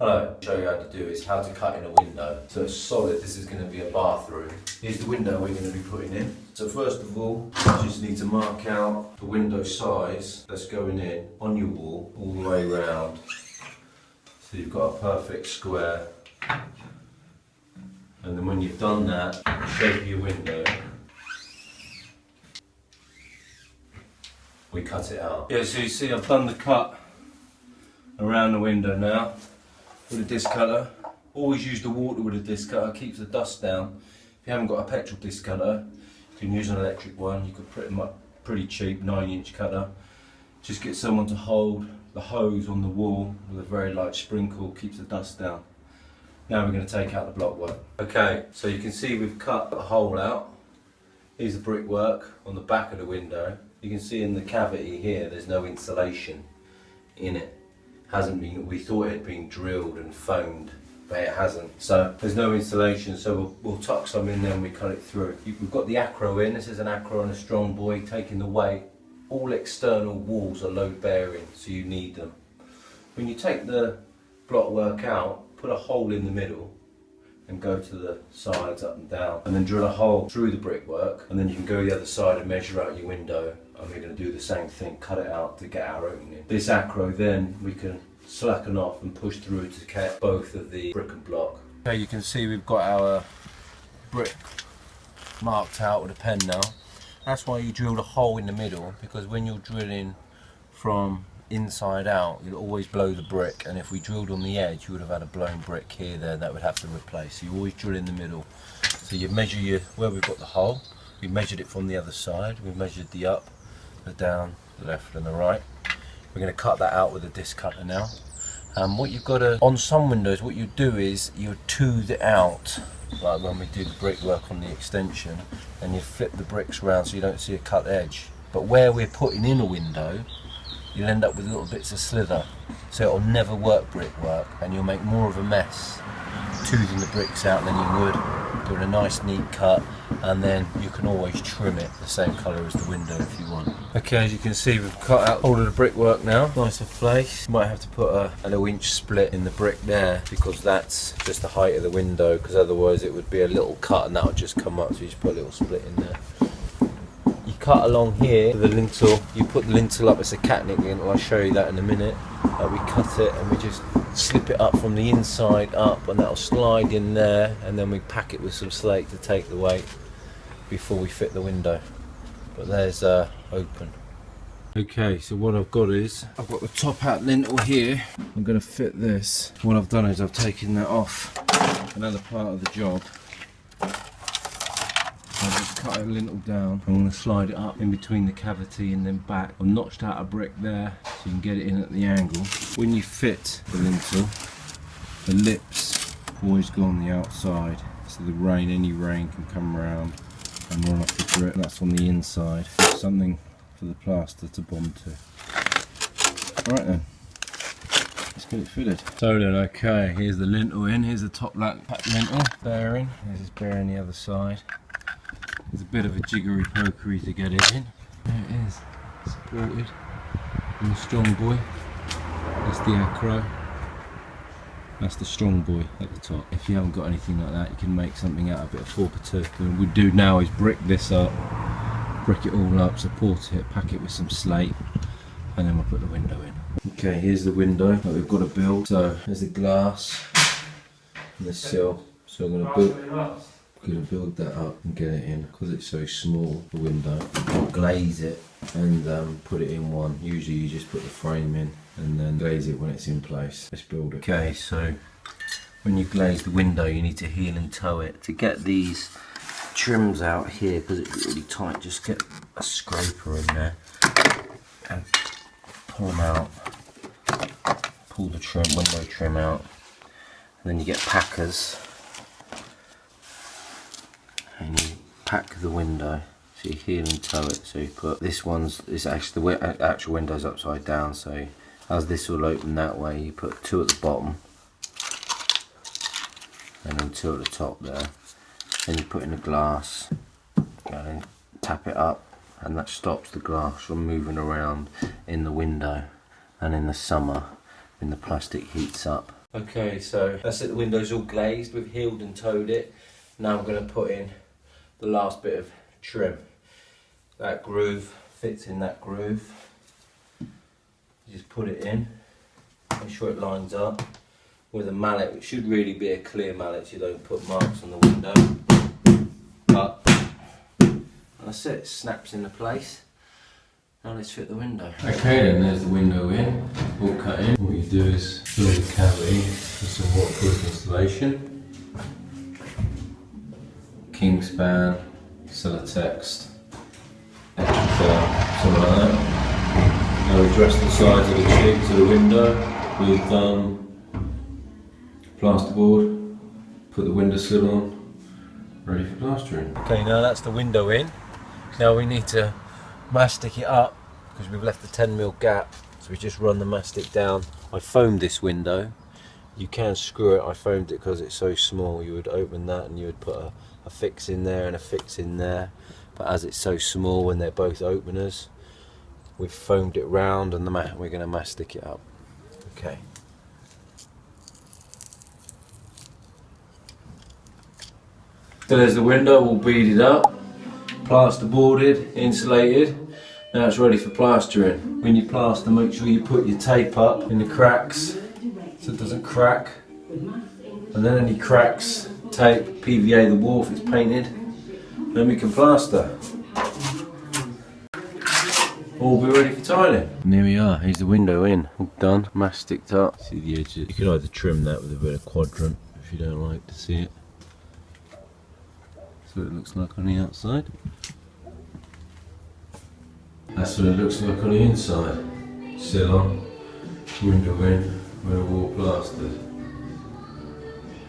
Hello, I'll show you how to do is how to cut in a window. So it's solid, this is going to be a bathroom. Here's the window we're going to be putting in. So first of all, you just need to mark out the window size that's going in on your wall, all the way around. So you've got a perfect square. And then when you've done that, shape your window. We cut it out. Yeah, so you see I've done the cut around the window now with a disc cutter. Always use the water with a disc cutter, keeps the dust down. If you haven't got a petrol disc cutter, you can use an electric one. You could pretty cheap 9-inch cutter. Just get someone to hold the hose on the wall with a very light sprinkle, keeps the dust down. Now we're going to take out the block work. Okay, so you can see we've cut the hole out. Here's the brickwork on the back of the window. You can see in the cavity here there's no insulation in it. Hasn't been, we thought it had been drilled and foamed, but it hasn't. So there's no insulation, so we'll tuck some in there and we cut it through. We've got the acro in. This is an acro and a strong buoy taking the weight. All external walls are load bearing, so you need them. When you take the block work out, put a hole in the middle and go to the sides up and down, and then drill a hole through the brickwork, and then you can go the other side and measure out your window, and we're going to do the same thing, cut it out to get our opening. This acro then we can slacken off and push through to get both of the brick and block. Okay, you can see we've got our brick marked out with a pen now. That's why you drilled a hole in the middle, because when you're drilling from inside out, you'll always blow the brick, and if we drilled on the edge, you would have had a blown brick here, there, that would have to replace. So you always drill in the middle. So you measure where we've got the hole, we measured it from the other side, we've measured the up, the down, the left and the right. We're going to cut that out with a disc cutter now. What you've got to, on some windows, what you do is you tooth it out, like when we do the brickwork on the extension, and you flip the bricks around so you don't see a cut edge. But where we're putting in a window, you'll end up with little bits of slither, so it'll never work brickwork, and you'll make more of a mess toothing the bricks out than you would doing a nice neat cut, and then you can always trim it the same colour as the window if you want. Okay, as you can see we've cut out all of the brickwork now, nice and place. You might have to put a 1-inch split in the brick there, because that's just the height of the window, because otherwise it would be a little cut and that would just come up, so you just put a little split in there. Cut along here to the lintel, you put the lintel up, it's a catnick lintel, I'll show you that in a minute. We cut it and we just slip it up from the inside up, and that'll slide in there, and then we pack it with some slate to take the weight before we fit the window. But there's open. Okay, so what I've got is, I've got the top out lintel here. I'm going to fit this. What I've done is I've taken that off another part of the job. I'll just cut a lintel down. I'm going to slide it up in between the cavity and then back. I've notched out a brick there so you can get it in at the angle. When you fit the lintel, the lips always go on the outside, so the rain, any rain can come around and run off the brick. That's on the inside. Something for the plaster to bond to. Right then, let's get it fitted. So then, okay, here's the lintel in. Here's the top lintel bearing. There's this bearing the other side. There's a bit of a jiggery pokery to get it in. There it is, supported in the strong buoy. That's the acro. That's the strong buoy at the top. If you haven't got anything like that, you can make something out of it, a 4x2. What we do now is brick this up, brick it all up, support it, pack it with some slate, and then we'll put the window in. Okay, here's the window that we've got to build. So there's the glass and the sill. So I'm going to build that up and get it in. Because it's so small, the window, I'll glaze it and put it in one. Usually you just put the frame in and then glaze it when it's in place. Let's build it. Okay, so when you glaze the window, you need to heel and toe it. To get these trims out here, because it's really tight, just get a scraper in there and pull them out. Pull the window trim out, and then you get packers. And you pack the window, so you heel and toe it. So you put this it's actually the actual window's upside down, so as this will open that way, you put 2 at the bottom and then 2 at the top there. Then you put in the glass and tap it up, and that stops the glass from moving around in the window. And in the summer, when the plastic heats up, Okay, so that's it, the window's all glazed, we've heeled and toed it. Now I'm going to put in the last bit of trim. That groove fits in that groove. You just put it in, make sure it lines up with a mallet. It should really be a clear mallet so you don't put marks on the window. But that's it, it snaps into place. Now let's fit the window. Okay then, there's the window in, all cut in. What you do is fill the cavity with some waterproof insulation. Kingspan, Celotex, Etrafil, something like that. Now we dress the sides of the cheeks of the window with plasterboard, put the windowsill on, ready for plastering. Okay, now that's the window in. Now we need to mastic it up because we've left the 10mm gap, so we just run the mastic down. I foamed this window. You can screw it. I foamed it because it's so small. You would open that and you would put a fix in there and a fix in there, but as it's so small when they're both openers, we've foamed it round and we're going to mastic it up. Okay. So there's the window all beaded up, plasterboarded, insulated. Now it's ready for plastering. When you plaster, make sure you put your tape up in the cracks so it doesn't crack. And then any cracks, tape, PVA the wall if it's painted. Then we can plaster. All be ready for tiling. And here we are, here's the window in, all done, masticed up. See the edges. You can either trim that with a bit of quadrant if you don't like to see it. That's what it looks like on the outside. That's what it looks like on the inside. Sill on, window in, with a wall plastered.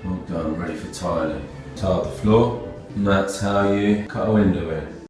All done, ready for tiling. Tile the floor, and that's how you cut a window in.